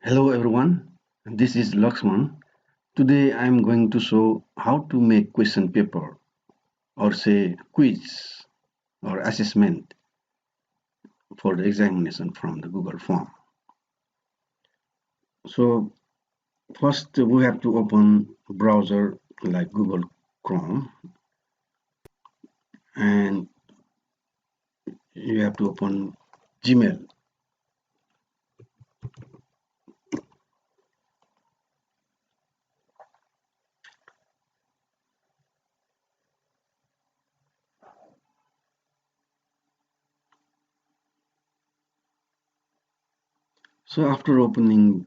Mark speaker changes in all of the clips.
Speaker 1: Hello everyone, this is Lakshman. Today I am going to show how to make question paper or say quiz or assessment for the examination from the Google form. So first we have to open a browser like Google Chrome and you have to open Gmail. So after opening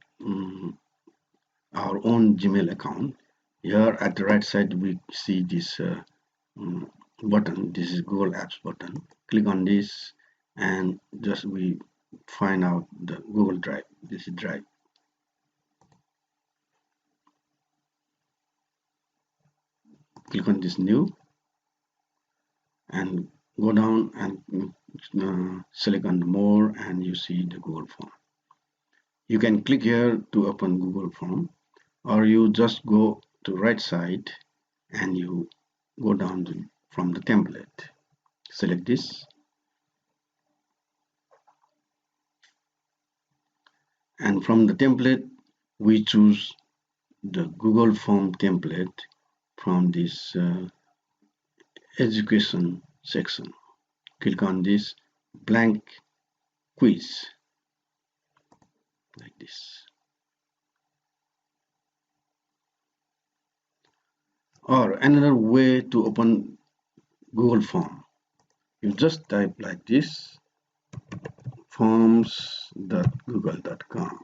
Speaker 1: our own Gmail account, here at the right side we see this um, button. This is Google Apps button. Click on this and just we find out the Google Drive. This is Drive. Click on this new and go down and select on more and you see the Google form. You can click here to open Google form or you just go to right side and you go down from the template. Select this and from the template we choose the Google form template from this education section. Click on this blank quiz like this. Or another way to open Google form, you just type like this forms.google.com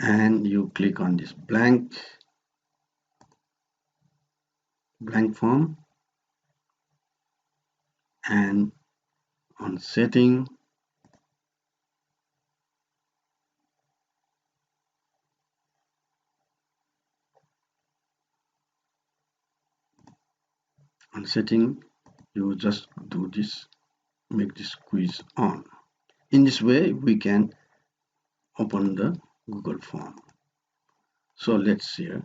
Speaker 1: and you click on this blank form and on setting you just do this, make this quiz on. In this way we can open the Google form. So let's see here.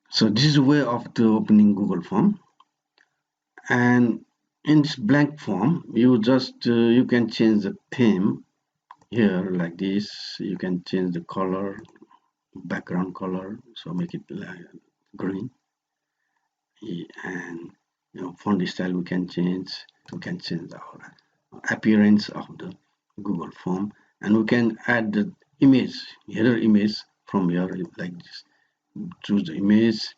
Speaker 1: So this is a way of the opening Google form, and in this blank form you just you can change the theme here like this. You can change the color, background color, so make it like green, and font style we can change. We can change our appearance of the Google form, and we can add the image, header image from here like this. Choose the image.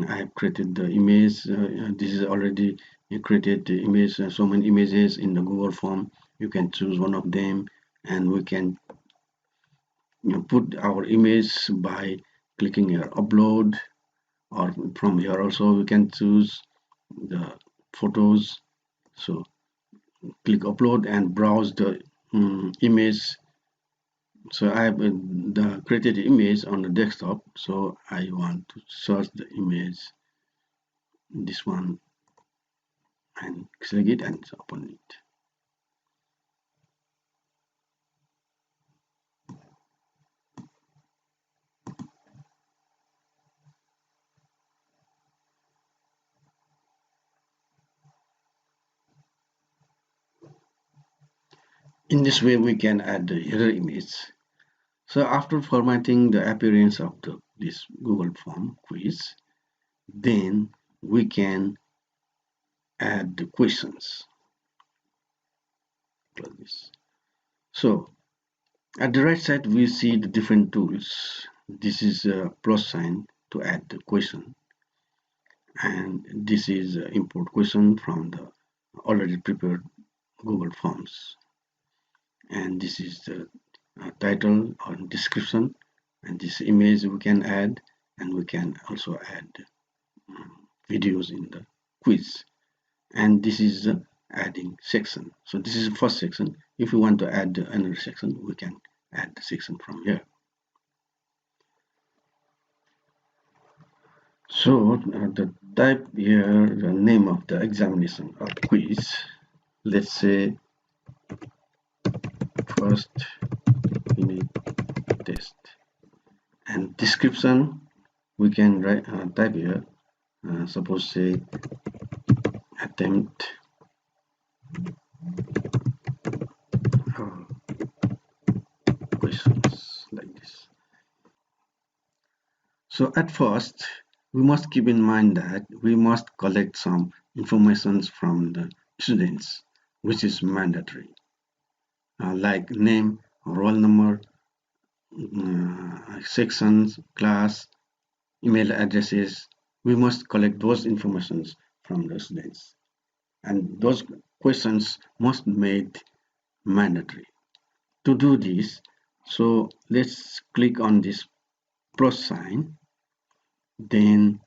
Speaker 1: I have created the image. This is already created the image. So many images in the Google form. You can choose one of them, and we can put our image by clicking here upload, or from here also we can choose the photos. So click upload and browse the image. So I have the created image on the desktop, so I want to search the image, this one, and select it and open it. In this way we can add the header image. So after formatting the appearance of this Google form quiz, then we can add the questions like this. So at the right side we see the different tools. This is a plus sign to add the question, and this is import question from the already prepared Google Forms, and this is the title or description, and this image we can add, and we can also add videos in the quiz, and this is the adding section. So this is the first section. If we want to add another section, we can add the section from here. So the type here the name of the examination or quiz. Let's say first unit test, and description we can write type here. Suppose say attempt questions like this. So at first, we must keep in mind that we must collect some information from the students, which is mandatory, like name, roll number, sections, class, email addresses. We must collect those informations from the students, and those questions must be made mandatory. To do this, so let's click on this plus sign, then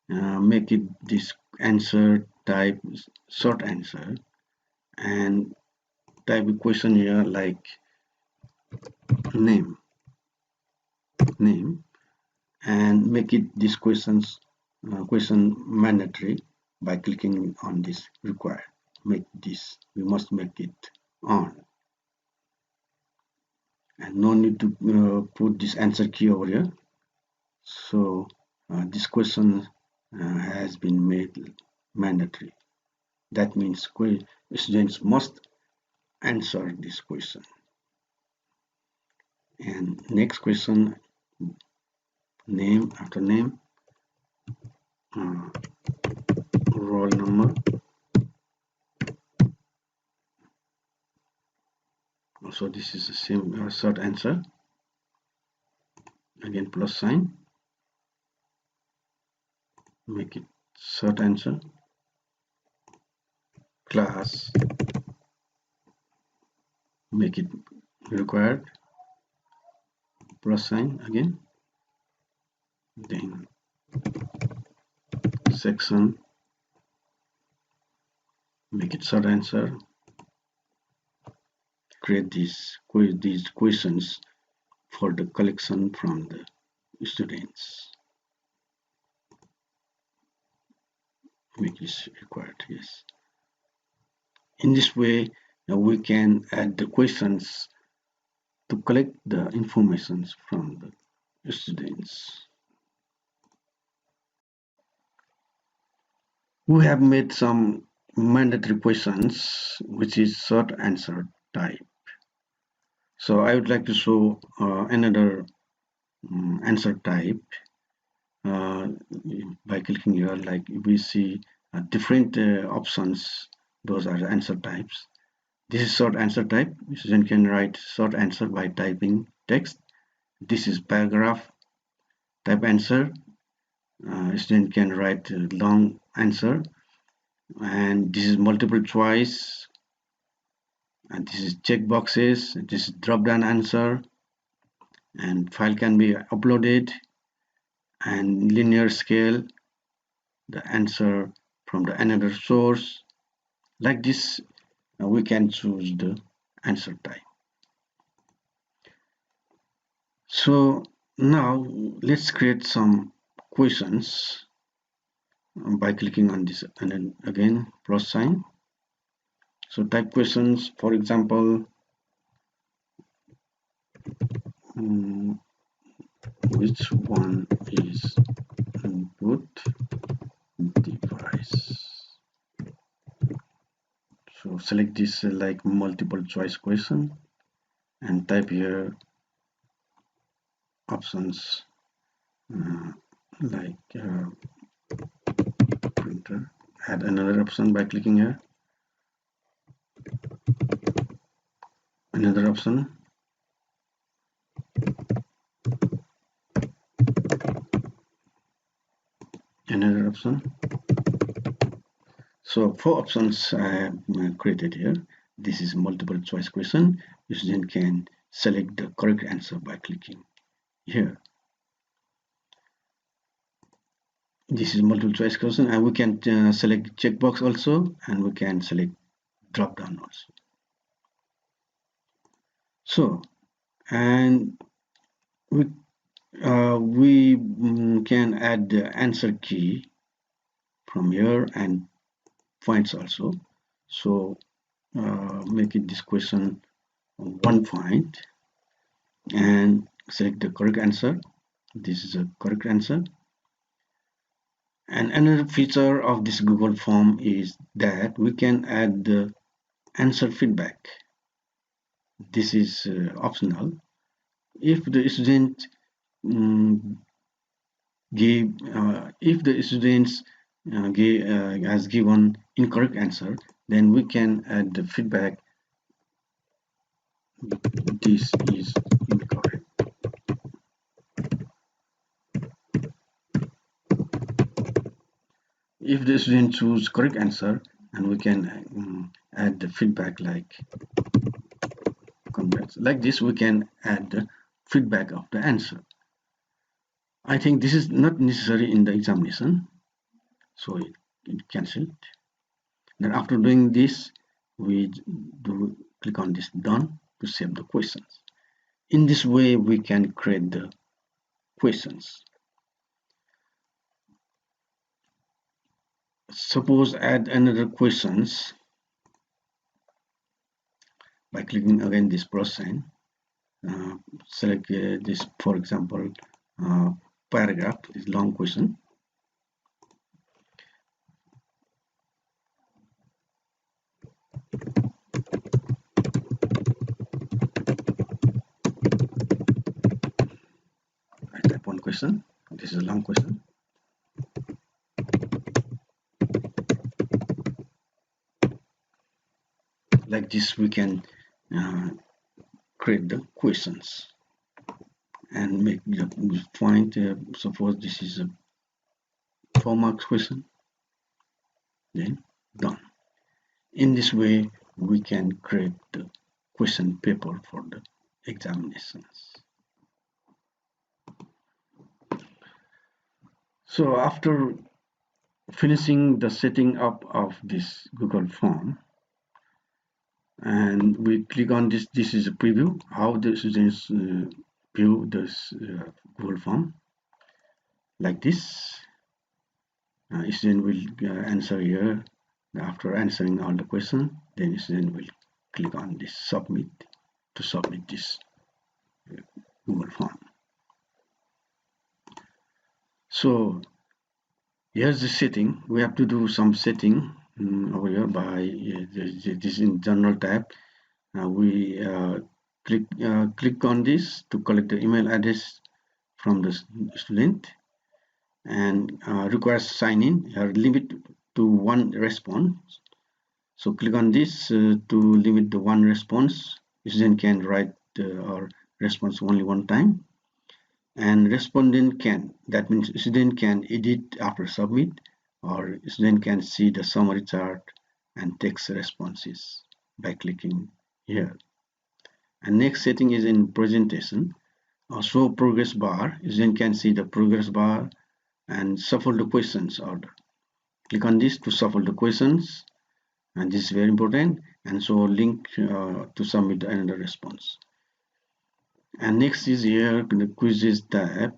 Speaker 1: make it this answer type short answer, and type a question here like name, and make it this question mandatory by clicking on this required. Make this, we must make it on, and no need to put this answer key over here. So this question has been made mandatory. That means students must answer this question. And next question, name after name, uh, roll number. So this is the same short answer. Again plus sign, make it short answer. Class, make it required, plus sign again. Then section, make it short answer. Create these questions for the collection from the students. Make this required, yes. In this way, we can add the questions to collect the information from the students. We have made some mandatory questions, which is short answer type. So I would like to show another answer type by clicking here. Like we see different options. Those are the answer types. This is short answer type. Student can write short answer by typing text. This is paragraph type answer. Student can write a long answer, and this is multiple choice, and this is check boxes. This is drop down answer, and file can be uploaded, and linear scale, the answer from the another source. Like this, we can choose the answer type. So now let's create some questions by clicking on this, and then again plus sign. So type questions, for example, which one is input device? So select this like multiple choice question, and type here options like printer. Add another option by clicking here. Another option. Another option. So 4 options I have created here. This is multiple choice question. The student can select the correct answer by clicking here. This is multiple choice question, and we can select checkbox also, and we can select drop down also. So, and we we can add the answer key from here and points also. So make it this question 1 point and select the correct answer. This is a correct answer. And another feature of this Google form is that we can add the answer feedback. This is optional. If the student um, if the students has given incorrect answer, then we can add the feedback. This is incorrect. If the student choose correct answer, and we can add the feedback like congrats. Like this, we can add the feedback of the answer. I think this is not necessary in the examination, so it cancelled. Then after doing this, we do click on this done to save the questions. In this way, we can create the questions. Suppose add another questions by clicking again this plus sign. Select this, for example, paragraph is long question. I type one question. This is a long question. Like this, we can create the questions and make the point. Suppose this is a 4 marks question. Then done. In this way, we can create the question paper for the examinations. So after finishing the setting up of this Google form, and we click on this is a preview how the students view this Google form. Like this, student will answer here. After answering all the question, then student will click on this submit to submit this Google form. So here's the setting. We have to do some setting over here by this in general tab. We click on this to collect the email address from the student and requires sign in. Limit to one response. So click on this to limit the one response. Student can write or response only one time, and respondent can, that means student can edit after submit, or student can see the summary chart and text responses by clicking here. And next setting is in presentation. Show progress bar. Student can see the progress bar and shuffle the questions order. Click on this to shuffle the questions, and this is very important, and so link to submit another response. And next is here the quizzes tab.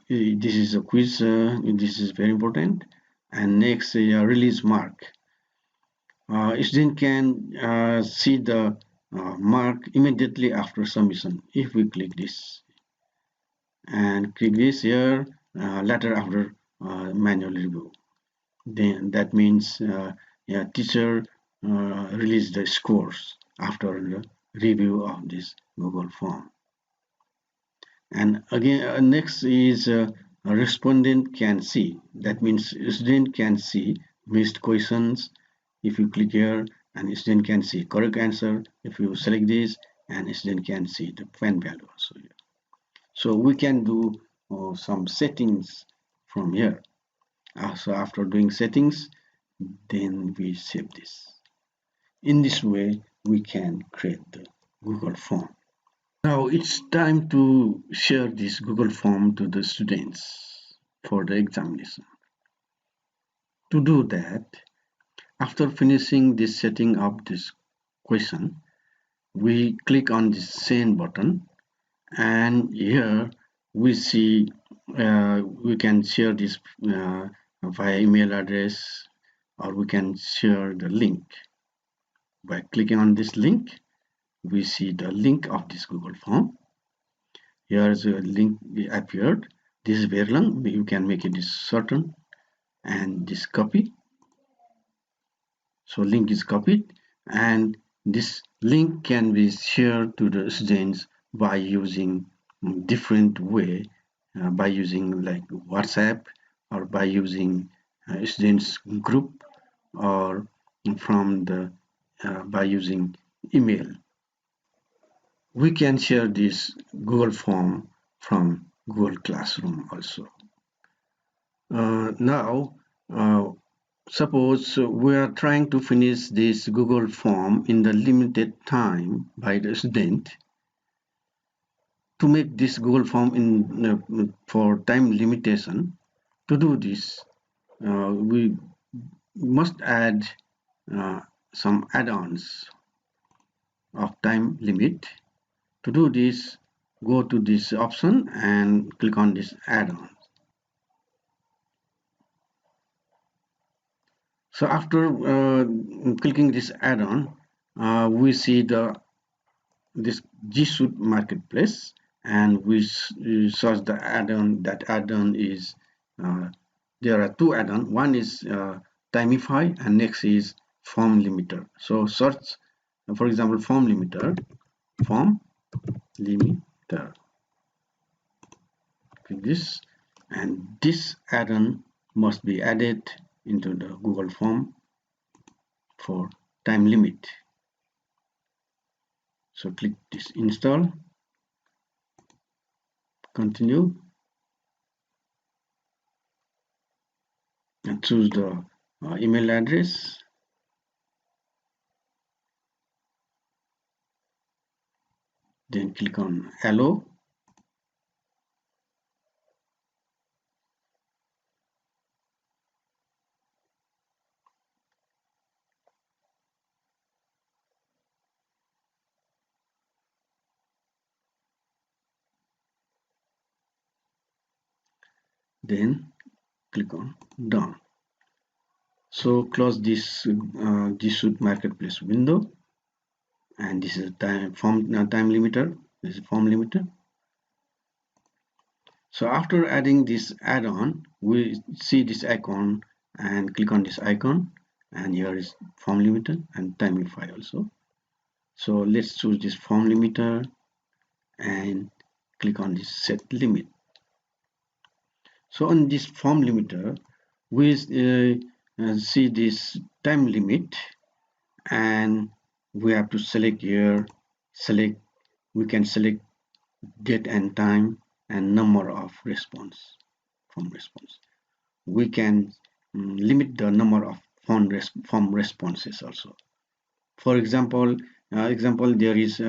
Speaker 1: This is a quiz, this is very important. And next release mark. Student can see the mark immediately after submission if we click this, and click this here later after manual review. Then that means yeah, teacher release the scores after the review of this Google form. And again next is a respondent can see. That means student can see missed questions if you click here, and student can see correct answer if you select this, and student can see the pen value also here. So we can do some settings from here. So after doing settings, then we save this. In this way, we can create the Google form. Now it's time to share this Google form to the students for the examination. To do that, after finishing this setting up this question, we click on this send button, And here we see we can share this via email address, or we can share the link. By clicking on this link, we see the link of this Google form. Here is a link appeared. This is very long. You can make it certain and this copy. So link is copied, and this link can be shared to the students by using different way, by using like WhatsApp, or by using students group, or from the by using email. We can share this Google form from Google Classroom also. Now, suppose we are trying to finish this Google form in the limited time by the student. To make this Google form for time limitation, to do this, we must add some add-ons of time limit. To do this, go to this option and click on this add-on. So after clicking this add-on, we see this G Suite Marketplace, and we search the add-on. That add-on is there are two add-on. One is Timify, and next is Form Limiter. So search, for example, Form Limiter. Click this, and this add-on must be added into the Google form for time limit. So click this install, continue, and choose the email address. Then click on allow. Then click on done. So close this G Suite Marketplace window, and this is time time limiter. This is form limiter. So after adding this add-on, we see this icon and click on this icon, and here is form limiter and Timify also. So let's choose this form limiter and click on this set limit. So on this form limiter, we see this time limit, and we have to select here, we can select date and time and number of response from response. We can limit the number of form responses also. For example, there is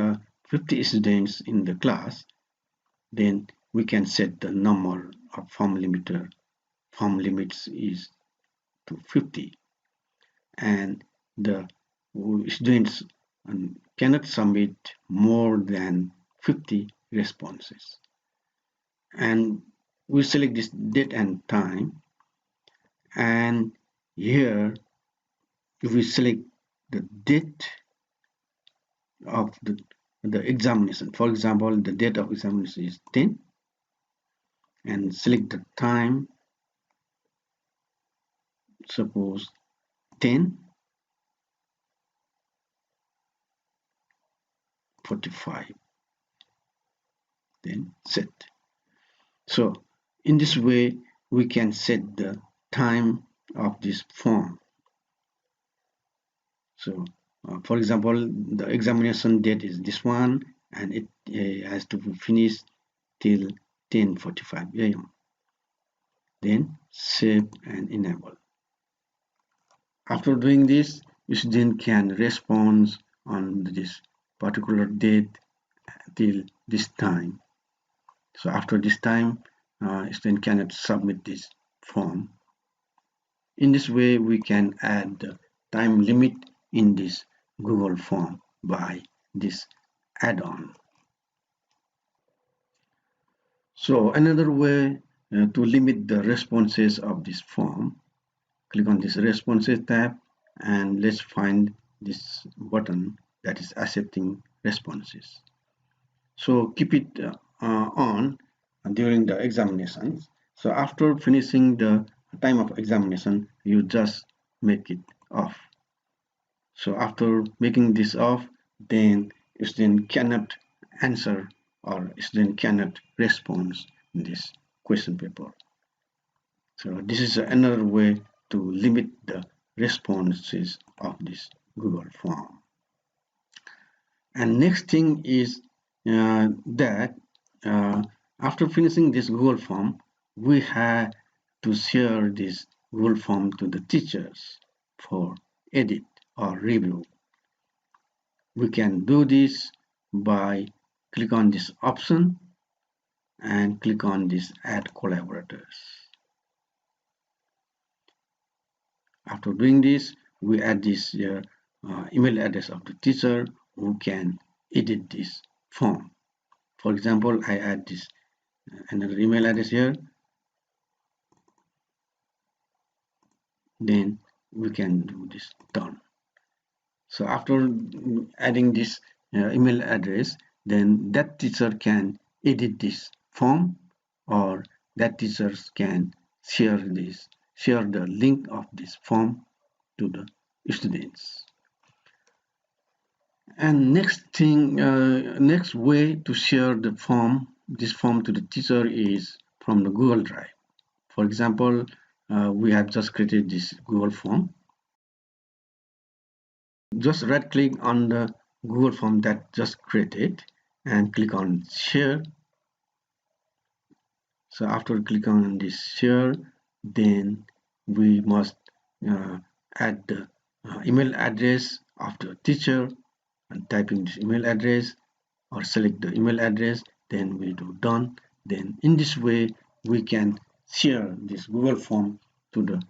Speaker 1: 50 students in the class, then we can set the number of form limits is to 50, and the students cannot submit more than 50 responses. And we select this date and time, and here if we select the date of the examination, for example, the date of examination is 10, and select the time, suppose 10:45, then set. So in this way we can set the time of this form. So for example, the examination date is this one, and it has to be finished till 10:45 a.m. Then save and enable. After doing this, student can respond on this particular date till this time. So after this time, student cannot submit this form. In this way, we can add the time limit in this Google form by this add-on. So another way to limit the responses of this form, click on this responses tab and let's find this button that is accepting responses. So keep it on during the examinations. So after finishing the time of examination, you just make it off. So after making this off, then student cannot answer or student cannot respond in this question paper. So this is another way to limit the responses of this Google form. And next thing is that after finishing this Google form, we have to share this Google form to the teachers for edit or review. We can do this by click on this option and click on this add collaborators. After doing this, we add this email address of the teacher who can edit this form. For example, I add this another email address here, then we can do this done. So after adding this email address, then that teacher can edit this form, or that teachers can share the link of this form to the students. And next way to share this form to the teacher is from the Google Drive. For example, we have just created this Google form. Just right click on the Google form that just created and click on share. So after click on this share, then we must add the email address of the teacher and type in this email address or select the email address, then we do done. Then in this way we can share this Google form to the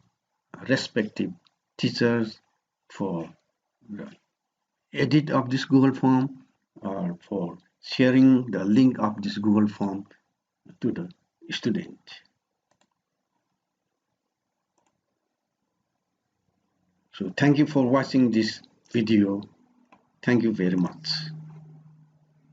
Speaker 1: respective teachers for the edit of this Google form or for sharing the link of this Google form to the student. So thank you for watching this video. Thank you very much.